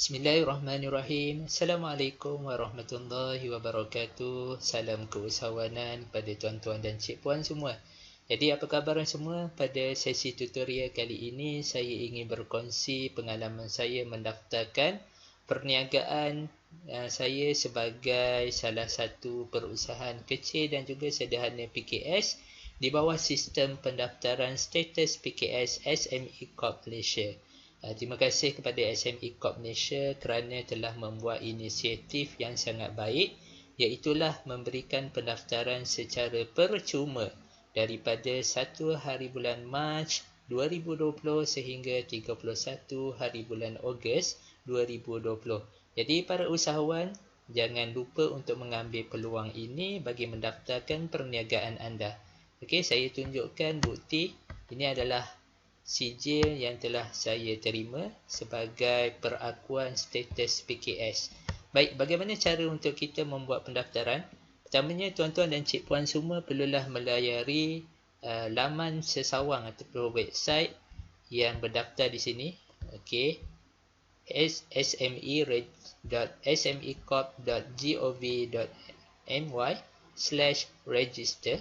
Bismillahirrahmanirrahim. Assalamualaikum warahmatullahi wabarakatuh. Salam keusahawanan pada tuan-tuan dan cik puan semua. Jadi apa khabar semua? Pada sesi tutorial kali ini saya ingin berkongsi pengalaman saya mendaftarkan perniagaan saya sebagai salah satu perusahaan kecil dan juga sederhana PKS di bawah sistem pendaftaran status PKS SME Corp Malaysia. Terima kasih kepada SME Corp Malaysia kerana telah membuat inisiatif yang sangat baik, iaitulah memberikan pendaftaran secara percuma daripada 1 hari bulan Mac 2020 sehingga 31 hari bulan Ogos 2020. Jadi para usahawan, jangan lupa untuk mengambil peluang ini bagi mendaftarkan perniagaan anda. Okey, saya tunjukkan bukti. Ini adalah sijil yang telah saya terima sebagai perakuan status PKS. Baik, bagaimana cara untuk kita membuat pendaftaran? Pertamanya, tuan-tuan dan cik puan semua perlulah melayari laman sesawang ataupun website yang berdaftar di sini. Okey, sme.register/,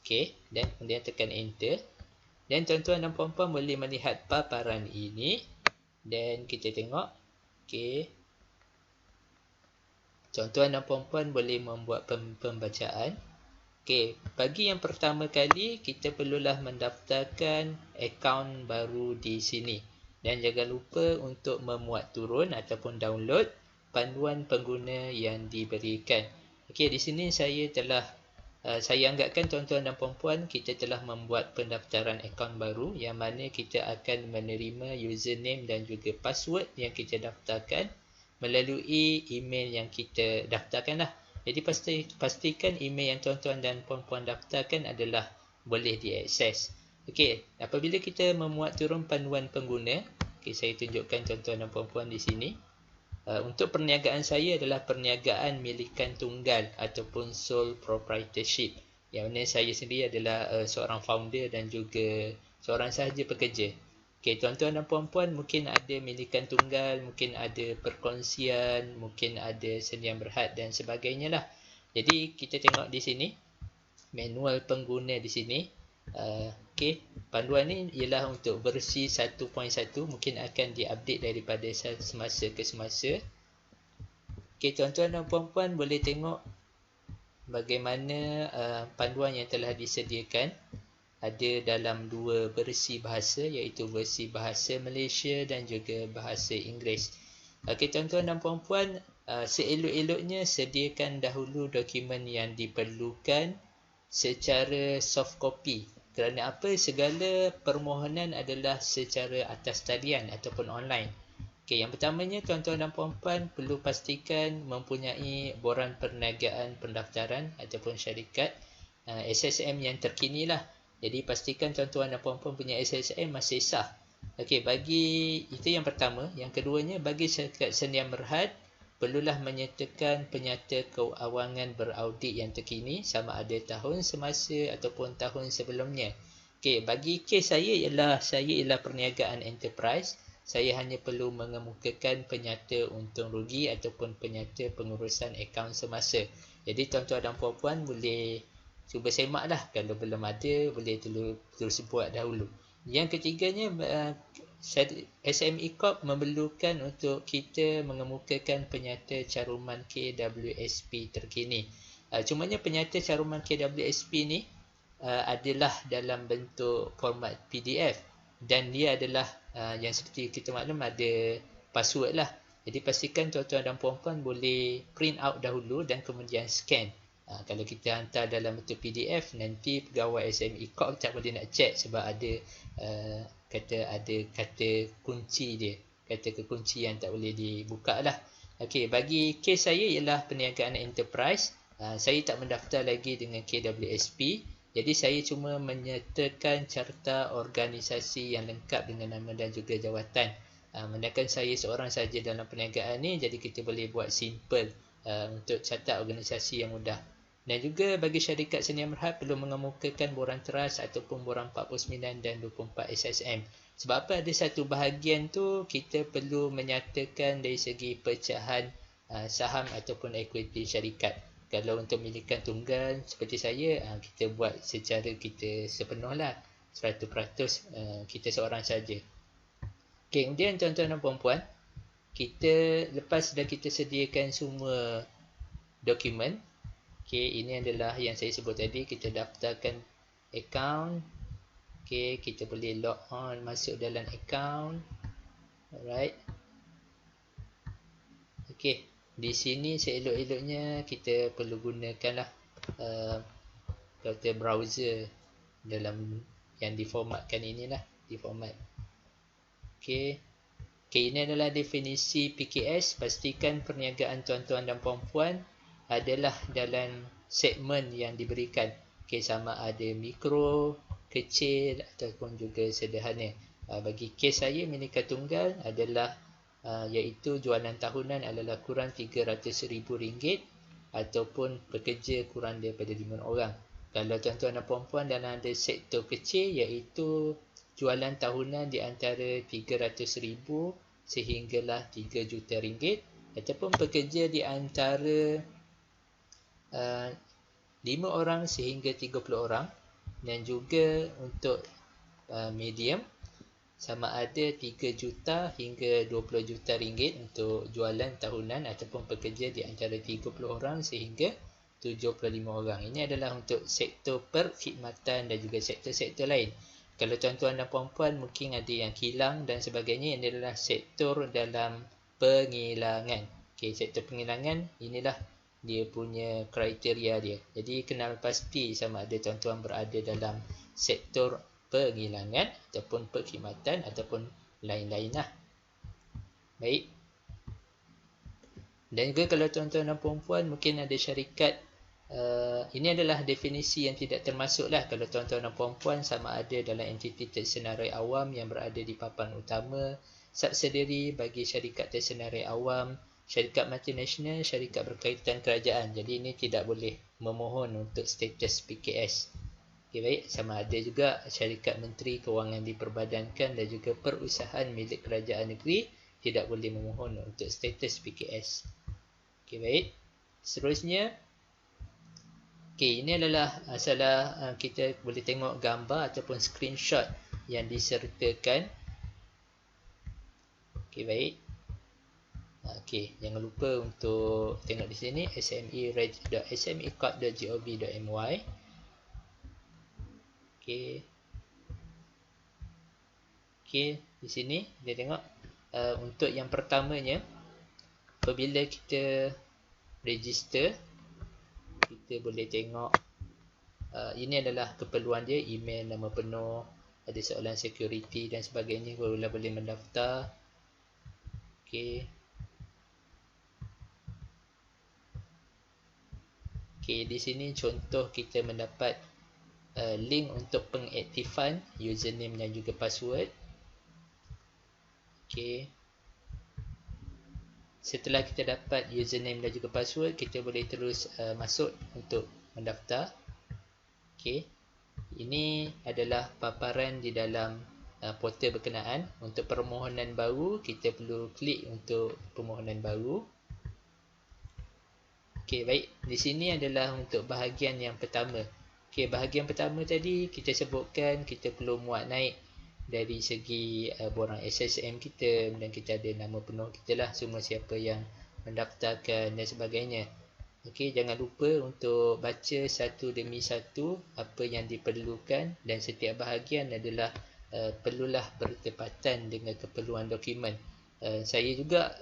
okey, dan kemudian tekan enter. Dan tuan-tuan dan puan-puan boleh melihat paparan ini. Dan kita tengok. Okey. Tuan-tuan dan puan-puan boleh membuat pembacaan. Okey. Bagi yang pertama kali, kita perlulah mendaftarkan akaun baru di sini. Dan jangan lupa untuk memuat turun ataupun download panduan pengguna yang diberikan. Okey, di sini saya anggapkan tuan-tuan dan puan-puan kita telah membuat pendaftaran akaun baru yang mana kita akan menerima username dan juga password yang kita daftarkan melalui email yang kita daftarkan lah. Jadi pastikan email yang tuan-tuan dan puan-puan daftarkan adalah boleh diakses. Okey, apabila kita memuat turun panduan pengguna, okey, saya tunjukkan tuan-tuan dan puan-puan di sini. Untuk perniagaan saya adalah perniagaan milikan tunggal ataupun sole proprietorship, yang mana saya sendiri adalah seorang founder dan juga seorang sahaja pekerja. Okey, tuan-tuan dan puan-puan mungkin ada milikan tunggal, mungkin ada perkongsian, mungkin ada senyam berhad dan sebagainya lah. Jadi kita tengok di sini manual pengguna di sini. Okey, panduan ni ialah untuk versi 1.1, mungkin akan diupdate daripada semasa ke semasa. Okey, tuan-tuan dan puan-puan boleh tengok bagaimana panduan yang telah disediakan. Ada dalam dua versi bahasa, iaitu versi bahasa Malaysia dan juga bahasa Inggeris. Okey, tuan-tuan dan puan-puan, seelok-eloknya sediakan dahulu dokumen yang diperlukan secara soft copy. Kerana apa? Segala permohonan adalah secara atas talian ataupun online. Okey, yang pertamanya tuan-tuan dan puan-puan perlu pastikan mempunyai borang perniagaan pendaftaran ataupun syarikat SSM yang terkini lah. Jadi pastikan tuan-tuan dan puan-puan punya SSM masih sah. Okey, bagi itu yang pertama. Yang keduanya, bagi syarikat senyam berhad, perlulah menyertakan penyata keuangan beraudit yang terkini sama ada tahun semasa ataupun tahun sebelumnya. Okey, bagi kes saya ialah perniagaan enterprise. Saya hanya perlu mengemukakan penyata untung rugi ataupun penyata pengurusan akaun semasa. Jadi tuan-tuan dan puan-puan boleh cuba semaklah, kalau belum ada boleh terus buat dahulu. Yang ketiganya, SME Corp memerlukan untuk kita mengemukakan penyata caruman KWSP terkini. Cumanya penyata caruman KWSP ni adalah dalam bentuk format PDF dan dia adalah yang seperti kita maklum ada password lah. Jadi pastikan tuan-tuan dan puan-puan boleh print out dahulu dan kemudian scan. Kalau kita hantar dalam bentuk PDF, nanti pegawai SME Corp tak boleh nak check sebab ada kata kunci dia, kata kekunci yang tak boleh dibuka lah. Okey, bagi kes saya ialah perniagaan enterprise. Saya tak mendaftar lagi dengan KWSP. Jadi saya cuma menyertakan carta organisasi yang lengkap dengan nama dan juga jawatan. Mendapatkan saya seorang saja dalam perniagaan ni, jadi kita boleh buat simple untuk carta organisasi yang mudah. Dan juga bagi syarikat senia merhad perlu mengemukakan borang teras ataupun borang 49 dan 24 SSM. Sebab apa? Ada satu bahagian tu kita perlu menyatakan dari segi pecahan saham ataupun equity syarikat. Kalau untuk milikan tunggal seperti saya, kita buat secara kita sepenuh lah, 100% kita seorang saja. Okay, kemudian tuan-tuan dan puan-puan, kita lepas dah kita sediakan semua dokumen. Okay, ini adalah yang saya sebut tadi, kita daftarkan account. Okay, kita boleh log on masuk dalam account. Alright. Okay, di sini seelok-eloknya kita perlu gunakanlah kata browser dalam yang diformatkan inilah, diformat. Okay. Okay, ini adalah definisi PKS. Pastikan perniagaan tuan-tuan dan puan-puan adalah dalam segmen yang diberikan. Okay, sama ada mikro, kecil ataupun juga sederhana. Bagi kes saya, milikan tunggal adalah iaitu jualan tahunan adalah kurang RM300,000 ataupun pekerja kurang daripada 5 orang. Kalau tuan-tuan dan puan-puan dalam ada sektor kecil, iaitu jualan tahunan di antara RM300,000 sehinggalah RM3 juta, ataupun pekerja di antara 5 orang sehingga 30 orang, dan juga untuk medium sama ada 3 juta hingga 20 juta ringgit untuk jualan tahunan ataupun pekerja di antara 30 orang sehingga 75 orang. Ini adalah untuk sektor perkhidmatan dan juga sektor-sektor lain. Kalau tuan-tuan dan puan-puan mungkin ada yang kilang dan sebagainya, ini adalah sektor dalam pengilangan. Okay, sektor pengilangan inilah dia punya kriteria dia. Jadi kenal pasti sama ada tuan-tuan berada dalam sektor pengilangan ataupun perkhidmatan ataupun lain-lain lah. Baik. Dan juga kalau tuan-tuan dan puan-puan mungkin ada syarikat, ini adalah definisi yang tidak termasuk lah kalau tuan-tuan dan puan-puan sama ada dalam entiti tersenarai awam yang berada di papan utama, subsidiary bagi syarikat tersenarai awam, syarikat multinasional, syarikat berkaitan kerajaan. Jadi ini tidak boleh memohon untuk status PKS. Okay, baik. Sama ada juga syarikat menteri kewangan diperbadankan dan juga perusahaan milik kerajaan negeri tidak boleh memohon untuk status PKS. Okay, baik. Seterusnya, okay, ini adalah salah kita boleh tengok gambar ataupun screenshot yang disertakan. Okay, baik. Okay, jangan lupa untuk tengok di sini sme.smecorp.gov.my. Okay. Okay, di sini kita tengok untuk yang pertamanya, apabila kita register, kita boleh tengok ini adalah keperluan dia, email, nama penuh, ada soalan security dan sebagainya, barulah boleh mendaftar. Okay. Okay, di sini contoh kita mendapat link untuk pengaktifan username dan juga password. Okay. Setelah kita dapat username dan juga password, kita boleh terus masuk untuk mendaftar. Okay. Ini adalah paparan di dalam portal berkenaan. Untuk permohonan baru, kita perlu klik untuk permohonan baru. Okey, baik. Di sini adalah untuk bahagian yang pertama. Okey, bahagian pertama tadi kita sebutkan kita perlu muat naik dari segi borang SSM kita, dan kita ada nama penuh kita lah, semua siapa yang mendaftarkan dan sebagainya. Okey, jangan lupa untuk baca satu demi satu apa yang diperlukan, dan setiap bahagian adalah perlulah bertepatan dengan keperluan dokumen. Saya juga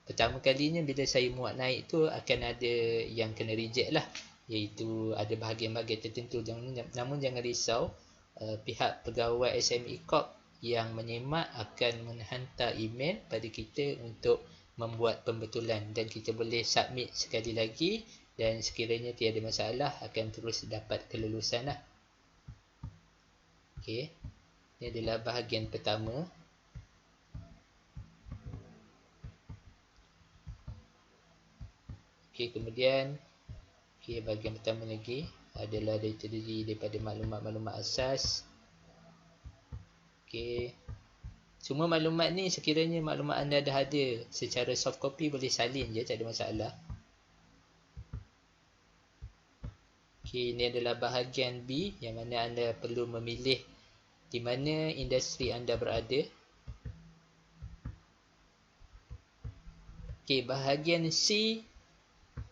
pertama kalinya bila saya muat naik tu akan ada yang kena reject lah, iaitu ada bahagian-bahagian tertentu. Namun jangan risau, pihak pegawai SME Corp yang menyemak akan menghantar email pada kita untuk membuat pembetulan, dan kita boleh submit sekali lagi, dan sekiranya tiada masalah akan terus dapat kelulusan lah. Okay. Ini adalah bahagian pertama. Okay, kemudian Okey, bahagian pertama lagi adalah terdiri daripada maklumat-maklumat asas. Okey. Semua maklumat ni sekiranya maklumat anda dah ada secara soft copy boleh salin je, tak ada masalah. Okey, ini adalah bahagian B yang mana anda perlu memilih di mana industri anda berada. Okey, bahagian C,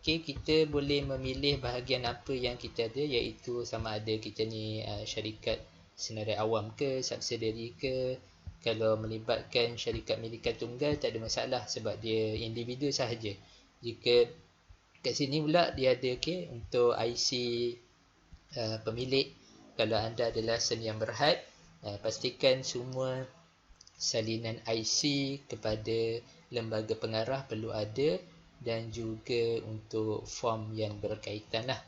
okey, kita boleh memilih bahagian apa yang kita ada, iaitu sama ada kita ni syarikat senarai awam ke, subsidiary ke. Kalau melibatkan syarikat milikan tunggal tak ada masalah sebab dia individu sahaja. Jika kat sini pula dia ada untuk IC pemilik. Kalau anda adalah seniman berhad, pastikan semua salinan IC kepada lembaga pengarah perlu ada, dan juga untuk form yang berkaitan lah.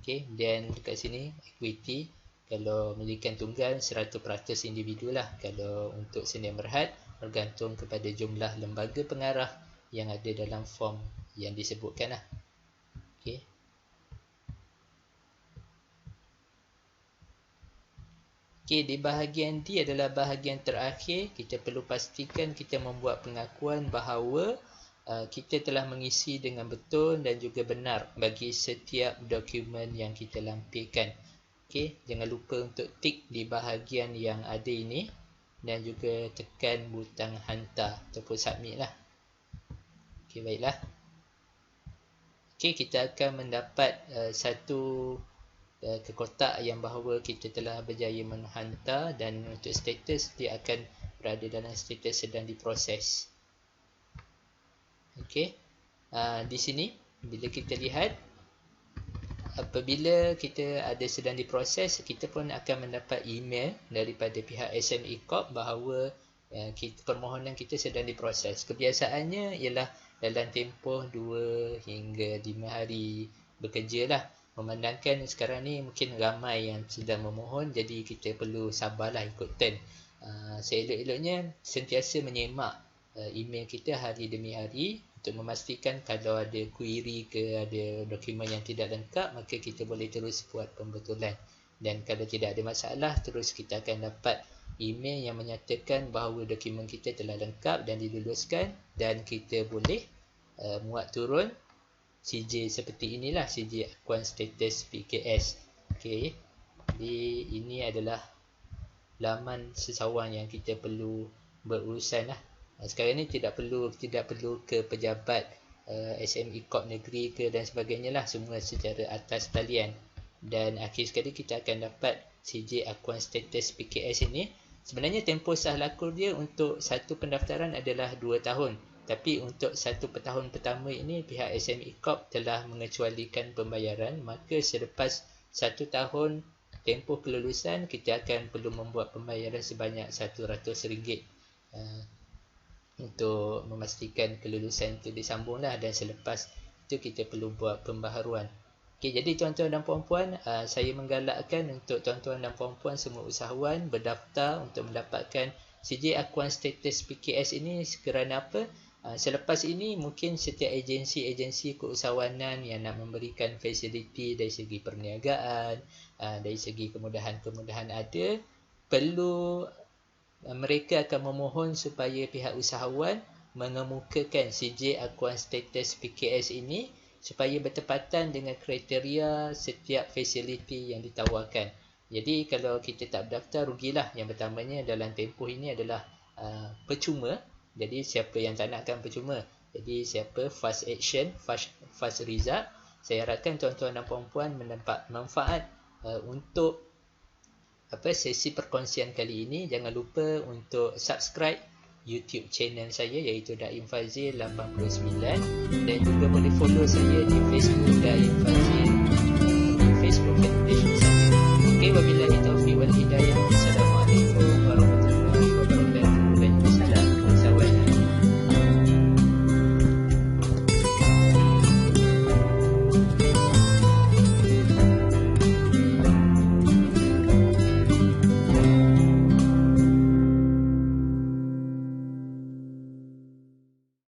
Okay, dan dekat sini equity, kalau milikan tunggal 100% individu lah. Kalau untuk seniman berhad bergantung kepada jumlah lembaga pengarah yang ada dalam form yang disebutkan lah. Okay. Okey, di bahagian D adalah bahagian terakhir. Kita perlu pastikan kita membuat pengakuan bahawa kita telah mengisi dengan betul dan juga benar bagi setiap dokumen yang kita lampirkan. Okey, jangan lupa untuk tik di bahagian yang ada ini dan juga tekan butang hantar ataupun submit lah. Okey, baiklah. Okey, kita akan mendapat satu ke kotak yang bahawa kita telah berjaya menghantar, dan untuk status dia akan berada dalam status sedang diproses. Okey, di sini bila kita lihat apabila kita ada sedang diproses, kita pun akan mendapat email daripada pihak SME Corp bahawa permohonan kita sedang diproses. Kebiasaannya ialah dalam tempoh 2 hingga 5 hari bekerja lah. Memandangkan sekarang ni mungkin ramai yang sedang memohon, jadi kita perlu sabarlah ikut turn. Seelok-eloknya sentiasa menyemak email kita hari demi hari untuk memastikan kalau ada query ke ada dokumen yang tidak lengkap, maka kita boleh terus buat pembetulan. Dan kalau tidak ada masalah, terus kita akan dapat email yang menyatakan bahawa dokumen kita telah lengkap dan diluluskan, dan kita boleh muat turun CJ seperti inilah, CJ akuan status PKS. Okey. Jadi ini adalah laman sesawan yang kita perlu berurusan lah. Sekarang ni tidak perlu ke pejabat SME Corp negeri ke dan sebagainya lah, semua secara atas talian. Dan akhir sekali kita akan dapat CJ akuan status PKS ini. Sebenarnya tempoh sah laku dia untuk satu pendaftaran adalah 2 tahun. Tapi untuk 1 tahun pertama ini pihak SME Corp telah mengecualikan pembayaran, maka selepas 1 tahun tempoh kelulusan kita akan perlu membuat pembayaran sebanyak RM100 untuk memastikan kelulusan itu disambunglah, dan selepas itu kita perlu buat pembaharuan. Okey, jadi tuan-tuan dan puan-puan, saya menggalakkan untuk tuan-tuan dan puan-puan semua usahawan berdaftar untuk mendapatkan CJ akuan status PKS ini. Kerana apa? Selepas ini mungkin setiap agensi-agensi keusahawanan yang nak memberikan fasiliti dari segi perniagaan, dari segi kemudahan-kemudahan ada, perlu mereka akan memohon supaya pihak usahawan mengemukakan CJ akuan status PKS ini supaya bertepatan dengan kriteria setiap fasiliti yang ditawarkan. Jadi kalau kita tak berdaftar, rugilah. Yang pertamanya dalam tempoh ini adalah percuma. Jadi siapa yang tak nak kan percuma. Jadi siapa fast action, fast result. Saya harapkan tuan-tuan dan puan-puan mendapat manfaat untuk sesi perkongsian kali ini. Jangan lupa untuk subscribe YouTube channel saya iaitu Daim Fazil 89, dan juga boleh follow saya di Facebook dan